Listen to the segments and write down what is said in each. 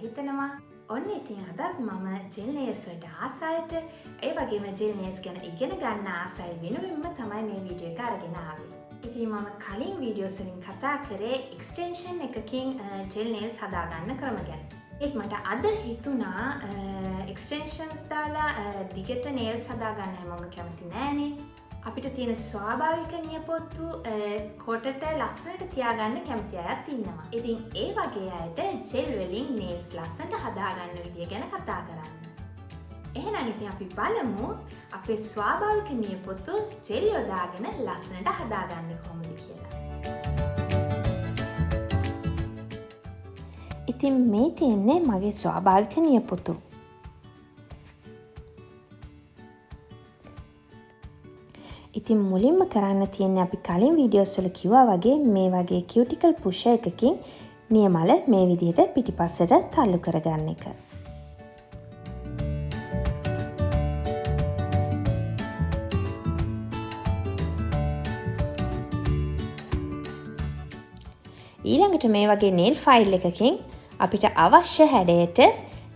හිතනවා. ඔන්න ඉතින් අදත් මම ජෙල් නේල්ස් වලට ආසයිට ඒ වගේම ජෙල් නේල්ස් ගැන ඉගෙන ගන්න ආසයි වෙනුවෙන්ම තමයි මේ වීඩියෝ එක අරගෙන ආවේ. ඉතින් මම කලින් වීඩියෝස් වලින් කතා කරේ එක්ස්ටෙන්ෂන් එකකින් ජෙල් නේල්ස් හදාගන්න ක්‍රම ගැන. ඒත් මට අද හිතුණා එක්ස්ටෙන්ෂන්ස් දාලා දිගට නේල්ස් හදාගන්න හැමෝම කැමති නෑනේ. අපිට තියෙන ස්වාභාවික නියපොත්තු කොටට ලස්සනට තියාගන්න කැමති අයත් ඉන්නවා. ඉතින් ඒ වගේ අයට ජෙල් වලින් නේල්ස් ලස්සනට හදාගන්න විදිය ගැන කතා කරන්න. එහෙනම් ඉතින් අපි බලමු අපේ ස්වාභාවික නියපොත්තු ජෙල් යොදාගෙන ලස්සනට හදාගන්නේ කොහොමද කියලා. ඉතින් මේ තියෙන්නේ මගේ ස්වාභාවික නියපොත්තු. ඉතින් මුලින්ම කරන්න තියෙන්නේ අපි කලින් වීඩියෝස් වල කිව්වා වගේ මේ වගේ කියුටිකල් පුෂර් එකකින් නියමල මේ විදිහට පිටිපස්සට තල්ලු කරගන්න එක. ඊළඟට මේ වගේ නේල් ෆයිල් එකකින් අපිට අවශ්‍ය හැඩයට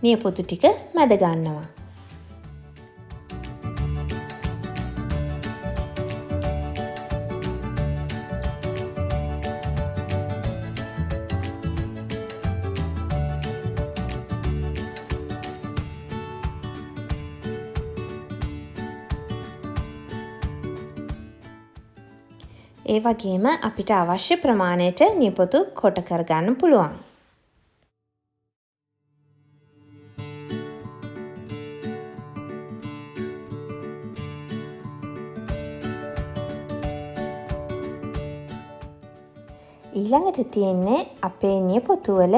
නියපොතු ටික මැද ගන්නවා. ඒ වගේම අපිට අවශ්‍ය ප්‍රමාණයට නියපොතු කොට කරගන්න පුළුවන්. ඊළඟට තියෙන්නේ අපේ නියපොතු වල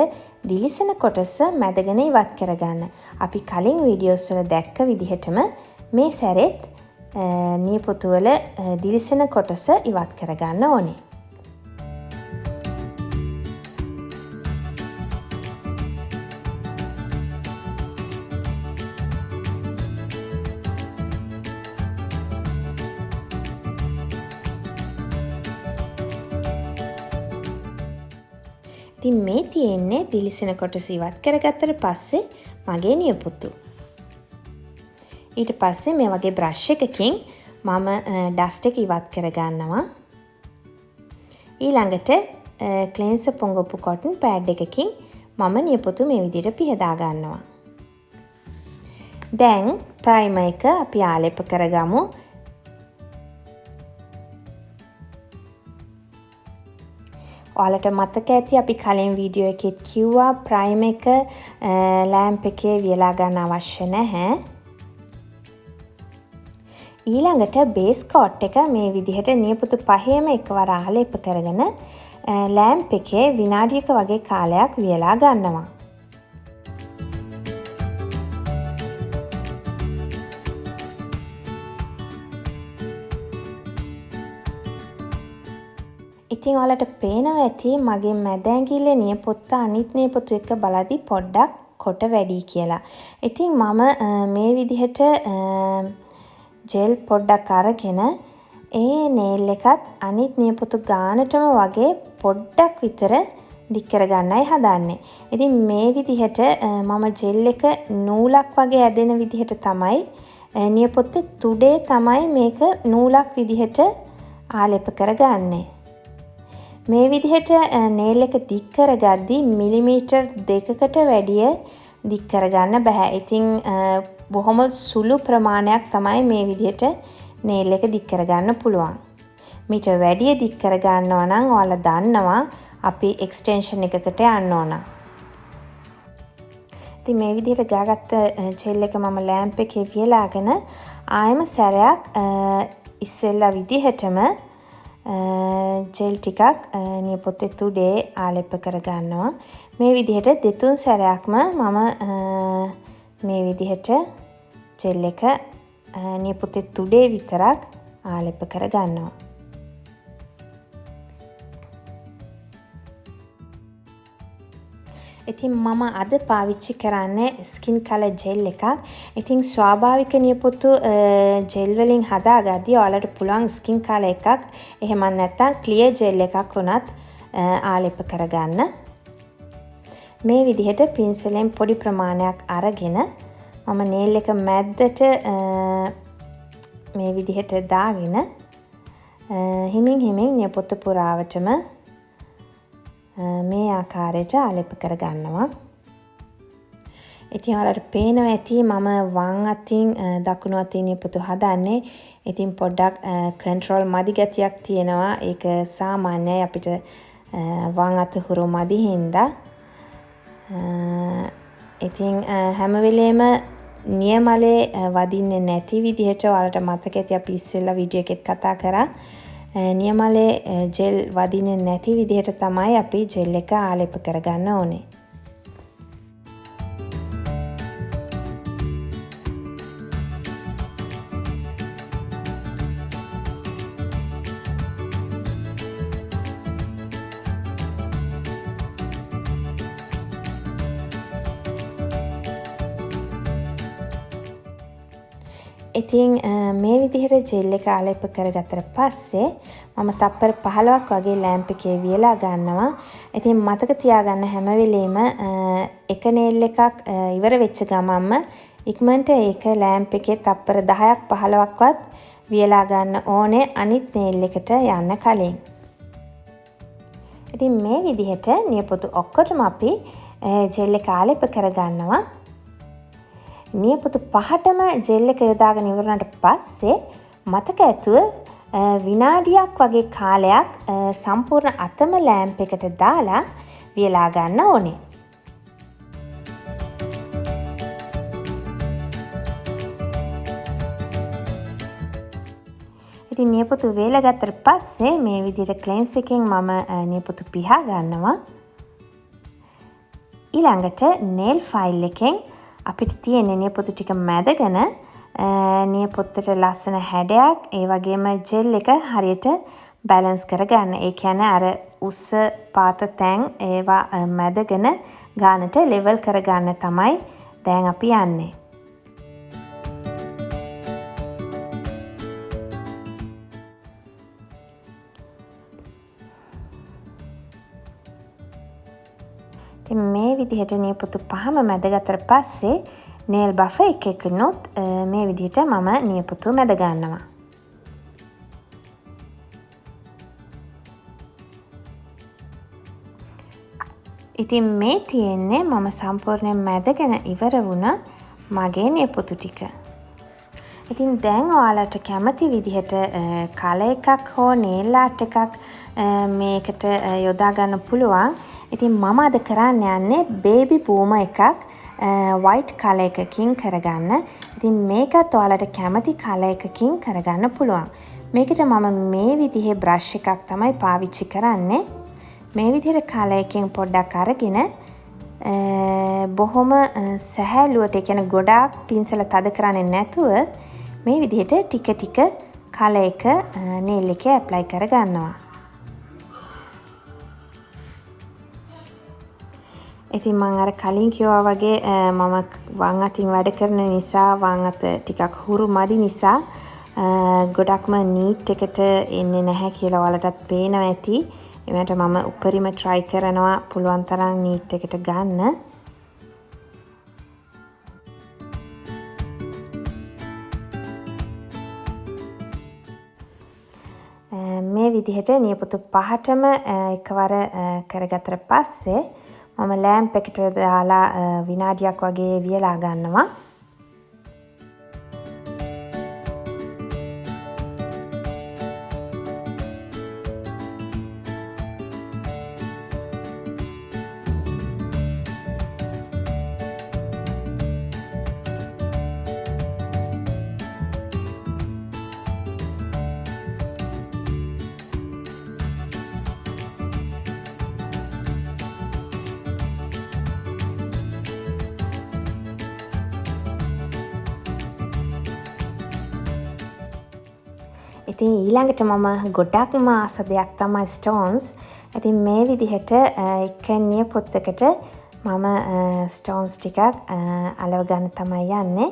දිලිසෙන කොටස මැදගෙන ඉවත් කරගන්න. අපි කලින් වීඩියෝස් වල දැක්ක විදිහටම මේ සැරෙත් නියපොතු වල දිලිසෙන කොටස ඉවත් කරගන්න ඕනේ. ඉතින් මේ තියෙන්නේ දිලිසෙන කොටස ඉවත් කරගත්තට පස්සේ මගේ නියපොතු. ඊට පස්සේ මේ වගේ බ්‍රෂ් එකකින් මම ඩස්ට් එක ඉවත් කරගන්නවා. ඊළඟට ක්ලෙන්සර් පොඟපු කොටන් පෑඩ් එකකින් මම නියපොතු මේ විදිහට පිහදා ගන්නවා. දැන් ප්‍රයිමර් එක අපි ආලේප කරගමු. ඔයාලට මතක ඇති අපි කලින් වීඩියෝ එකෙත් කිව්වා ප්‍රයිමර් එක ලෑම්ප් එකේ වියලා ගන්න අවශ්‍ය නැහැ. ඊළඟට බේස් කෝට් එක මේ විදිහට නියපොතු පහේම එකවර ආලේප කරගෙන ලෑම්ප් එකේ විනාඩියක වගේ කාලයක් වියලා ගන්නවා. ඉතින් ඔයාලට පේනවා ඇති මගේ මැද ඇඟිල්ලේ නියපොත්ත අනිත් නියපොතු එක්ක බලද්දි පොඩ්ඩක් කොට වැඩි කියලා. ඉතින් මම මේ විදිහට ජෙල් පොඩ්ඩක් අරගෙන ඒ නේල් එකත් අනිත් නියපොතු ගානටම වගේ පොඩ්ඩක් විතර දික් කරගන්නයි හදන්නේ. ඉතින් මේ විදිහට මම ජෙල් එක නූලක් වගේ ඇදෙන විදිහට තමයි නියපොත්තේ තුඩේ තමයි මේක නූලක් විදිහට ආලේප කරගන්නේ. මේ විදිහට නේල් එක දික් කරගද්දී මිලිමීටර් 2කට වැඩිය දික් කරගන්න බෑ. ඉතින් බොහොම සුළු ප්‍රමාණයක් තමයි මේ විදිහට නේල් එක දික් කරගන්න පුළුවන්. මීට වැඩිය දික් කරගන්නවා නම් ඔයාලා දන්නවා අපි එක්ස්ටෙන්ෂන් එකකට යන්න ඕන. ඉතින් මේ විදිහට ගාගත්ත ජෙල් එක මම ලෑම්ප් එකේ වියලාගෙන ආයෙම සැරයක් ඉස්සෙල්ලා විදිහටම ජෙල් ටිකක් නියපොත්තේ තුඩේ ආලේප කරගන්නවා. මේ විදිහට දෙතුන් සැරයක්ම මම මේ විදිහට ජෙල් එක නියපොත්තේ තුඩේ විතරක් ආලේප කරගන්නවා. ඉතින් මම අද පාවිච්චි කරන්නේ ස්කින් කලර් ජෙල් එකක්. ඉතින් ස්වාභාවික නියපොතු ජෙල් වලින් හදාගද්දී ඔයාලට පුළුවන් ස්කින් කලර් එකක් එහෙම නැත්නම් ක්ලියර් ජෙල් එකක් උනත් ආලේප කරගන්න. මේ විදිහට පින්සලෙන් පොඩි ප්‍රමාණයක් අරගෙන මම නේල් එක මැද්දට මේ විදිහට දාගෙන හිමින් නියපොත්ත පුරාවටම මේ ආකාරයට ආලේප කරගන්නවා. ඉතින් ඔයාලට පේනවා ඇති මම වම් අතින් දකුණු අතින් නියපොතු හදන්නේ. ඉතින් පොඩ්ඩක් කන්ට්‍රෝල් මදි ගතියක් තියෙනවා. ඒක සාමාන්‍යයි අපිට වම් අත හුරු මදි හින්දා. ඉතින් හැම වෙලේම නියමලේ වදින්නේ නැති විදිහට ඔයාලට මතක ඇති අපි ඉස්සෙල්ලා වීඩියෝ එකෙත් කතා කරා. නියමලේ ජෙල් වදින්නේ නැති විදිහට තමයි අපි ජෙල් එක ආලේප කරගන්න ඕනේ. ඉතින් මේ විදිහට ජෙල් එක ආලේප කරගත්තට පස්සේ මම තප්පර 15ක් වගේ ලෑම්ප් එකේ වියලා ගන්නවා. ඉතින් මතක තියාගන්න හැම වෙලේම එක නේල් එකක් ඉවර වෙච්ච ගමන්ම ඉක්මනට ඒක ලෑම්ප් එකේ තප්පර 10ක් 15ක්වත් වියලා ගන්න ඕනේ අනිත් නේල් එකට යන්න කලින්. ඉතින් මේ විදිහට නියපොතු ඔක්කොටම අපි ජෙල් එක ආලේප කරගන්නවා. නියපොතු 5ටම ජෙල් එක යොදාගෙන ඉවරනට පස්සේ මතක ඇතුව විනාඩියක් වගේ කාලයක් සම්පූර්ණ අතම ලෑම්ප් එකට දාලා වියලා ගන්න ඕනේ. ඉතින් නියපොතු වේලා ගත්තට පස්සේ මේ විදිහට ක්ලෙන්ස් එකෙන් මම නියපොතු පිහා ගන්නවා. ඊළඟට nail file එකෙන් අපිට තියෙන නියපොතු ටික මැදගෙන නියපොත්තට ලස්සන හැඩයක් ඒ වගේම ජෙල් එක හරියට බැලන්ස් කරගන්න. ඒ කියන්නේ අර උස්ස පාත තැන් ඒවා මැදගෙන ගානට ලෙවල් කරගන්න තමයි දැන් අපි යන්නේ. මේ විදිහට නියපොතු 5ම මැදගත්තට පස්සේ nail buffer එකකිනුත් මේ විදිහට මම නියපොතු මැද ගන්නවා. ඉතින් මේ තියෙන්නේ මම සම්පූර්ණයෙන් මැදගෙන ඉවර වුණ මගේ නියපොතු ටික. ඉතින් දැන් ඔයාලට කැමති විදිහට කලර් එකක් හෝ nail art එකක් මේකට යොදා ගන්න පුළුවන්. ඉතින් මම අද කරන්න යන්නේ baby boomer එකක් white color එකකින් කරගන්න. ඉතින් මේකත් ඔයාලට කැමති color එකකින් කරගන්න පුළුවන්. මේකට මම මේ විදිහේ brush එකක් තමයි පාවිච්චි කරන්නේ. මේ විදිහට color එකෙන් පොඩ්ඩක් අරගෙන බොහොම සැහැල්ලුවට ඒ කියන්නේ ගොඩාක් පින්සල තද කරන්නේ නැතුව මේ විදිහට ටික ටික color එක nail එකේ apply කරගන්නවා. ඉතින් මම අර කලින් කිව්වා වගේ මම වම් අතින් වැඩ කරන නිසා වම් අත ටිකක් හුරු මදි නිසා ගොඩක්ම නීට් එකට එන්නේ නැහැ කියලා ඔයාලටත් පේනවා ඇති. ඒකට මම උපරිම try කරනවා පුළුවන් තරම් නීට් එකට ගන්න. මේ විදිහට නියපොතු 5ටම එකවර කරගත්තට පස්සේ මම ලෑම්ප් එකට දාලා විනාඩියක් වගේ වියලා ගන්නවා. ඉතින් ඊළඟට මම ගොඩක්ම ආස දෙයක් තමයි stones. ඉතින් මේ විදිහට එක නියපොත්තකට මම stones ටිකක් අලව ගන්න තමයි යන්නේ.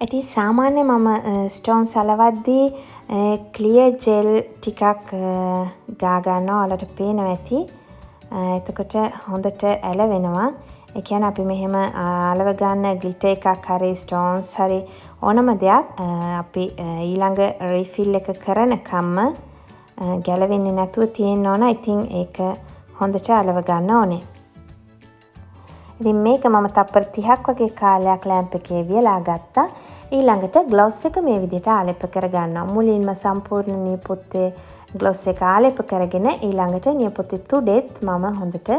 ඉතින් සාමාන්‍යයෙන් මම stones අලවද්දී clear gel ටිකක් ගා ගන්නවා. ඔයාලට පේනවා ඇති. එතකොට හොඳට ඇලවෙනවා. ඒ කියන්නේ අපි මෙහෙම අලව ගන්න ග්ලිටර් එකක් හරි ස්ටෝන්ස් හරි ඕනම දෙයක් අපි ඊළඟ රීෆිල් එක කරනකම්ම ගැලවෙන්නේ නැතුව තියෙන්න ඕන. ඉතින් ඒක හොඳට අලව ගන්න ඕනේ. ඉතින් මේක මම තප්පර 30ක් වගේ කාලයක් ලැම්ප් එකේ වියලා ගත්තා. ඊළඟට ග්ලොස් එක මේ විදිහට ආලේප කරගන්නවා. මුලින්ම සම්පූර්ණ නියපොත්තේ ග්ලොස් එක ආලේප කරගෙන ඊළඟට නියපොත්තේ තුඩෙත් මම හොඳට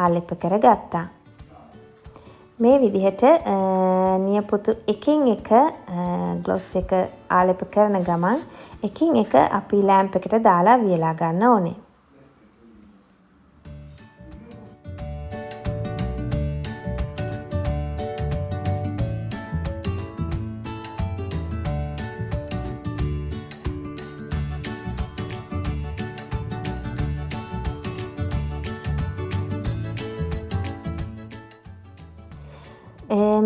ආලේප කරගත්තා. මේ විදිහට නියපොතු එකින් එක ග්ලොස් එක ආලේප කරන ගමන් එකින් එක අපි ලැම්ප් එකට දාලා වියලා ගන්න ඕනේ.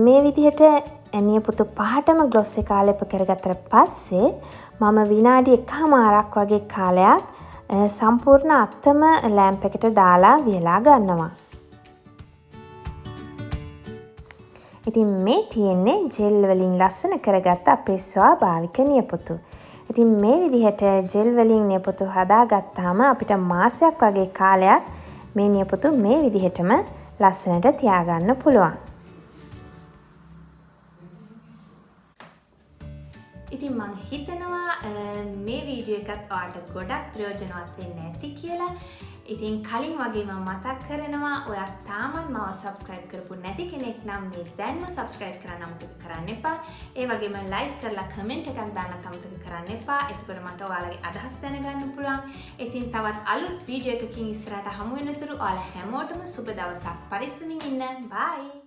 මේ විදිහට නියපොතු පහටම ග්ලොස් එක ආලේප කරගත්තට පස්සේ මම විනාඩි 1මාරක් වගේ කාලයක් සම්පූර්ණ අත්තම ලැම්ප් එකට දාලා වියලා ගන්නවා. ඉතින් මේ තියෙන්නේ ජෙල් වලින් ලස්සන කරගත්ත අපේ ස්වාභාවික නියපොතු. ඉතින් මේ විදිහට ජෙල් වලින් නියපොතු හදාගත්තාම අපිට මාසයක් වගේ කාලයක් මේ නියපොතු මේ විදිහටම ලස්සනට තියාගන්න පුළුවන්. ඉතින් මං හිතනවා මේ වීඩියෝ එකත් ඔයාලට ගොඩක් ප්‍රයෝජනවත් වෙන්න ඇති කියලා. ඉතින් කලින් වගේ මම මතක් කරනවා ඔයා තාමත් මාව subscribe කරපු නැති කෙනෙක් නම් මේ දැන්ම subscribe කරන්න අමතක කරන්න එපා. ඒ වගේම like කරලා comment එකක් දාන්න අමතක කරන්න එපා. එතකොට මට ඔයාලගේ අදහස් දැනගන්න පුළුවන්. ඉතින් තවත් අලුත් වීඩියෝ එකකින් ඉස්සරහට හමු වෙනතුරු ඔයාලා හැමෝටම සුබ දවසක්. පරිස්සමින් ඉන්න. bye.